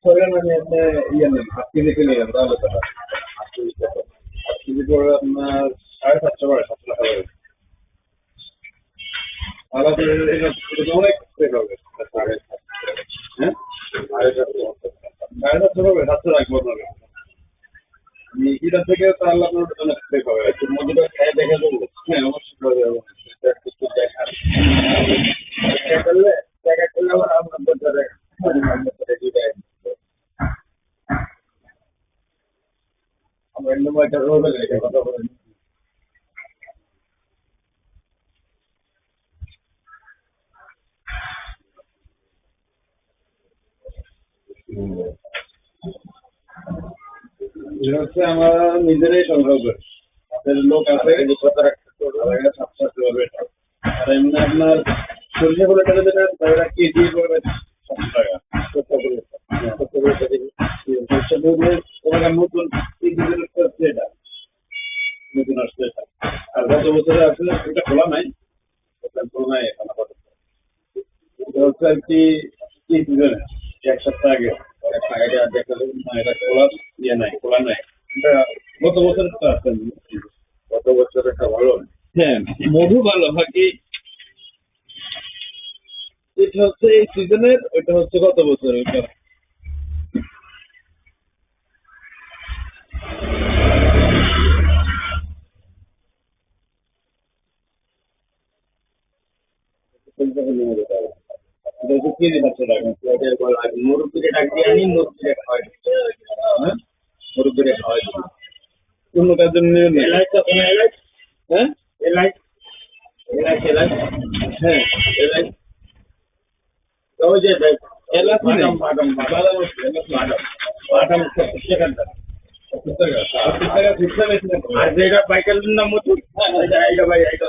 ধরেন আমি আপনি ইয়ে নেন 8 কেজি নিলেন তাহলে তো 8 কেজি কত 8 কেজি করে আপনার 750 করে 7 টাকা করে তাহলে তো এটা অনেক সেভ হবে হ্যাঁ 750 হবে 700 রাখবো আপনাকে আমি এটা থেকে তাহলে আপনার ওটা অনেক সেভ হবে একটু মজুটা খেয়ে দেখা যাবে হ্যাঁ অবশ্যই করে যাবো একটু দেখা দেখা করলে আবার আপনার দ্বারা আমরা অন্য একটা রোগে লেগে কথা বলেন এটা হচ্ছে আমরা নিজেরাই সংগ্রহ করি আমাদের লোক আছে সাতশো পারবে আর এমনি আপনার সরষে করে টাকা দেবেন তাহলে কেজি পড়বে 700 টাকা 70 করে সরষে করলে তোমার নতুন কেজি হচ্ছে এটা নতুন আসছে এটা আর গত বছরে আসলে এটা খোলা নাই এটা খোলা নাই এখন আপাতত এটা হচ্ছে আর কি কি সিজনে 1 সপ্তাহ আগে এটা দেখালে এটা খোলা ইয়ে নাই খোলা নাই এটা গত বছরের তো আছে গত বছর একটা ভালো হ্যাঁ মধু ভালো বাকি এটা হচ্ছে এই সিজনের ওইটা হচ্ছে গত বছর ওইটা এটা হচ্ছে কেজি 700 টাকা মুরব্বীরে ডাক দিয়ে আনি মুরব্বীরে খাওয়াই হ্যাঁ মুরব্বীরে খাওয়াই অন্য কার জন্য এলাচ কোনো এলাচ হ্যাঁ এলাচ এলাচ এলাচ হ্যাঁ এলাচ ওই যে এলাচ বাদাম বাদাম বাদাম বাদাম বাদাম 70 টাকা 70 টাকা 70 টাকা ফিক্সড রেট না আর যেটা পাইকারির নাম মতো এটা ভাই এটা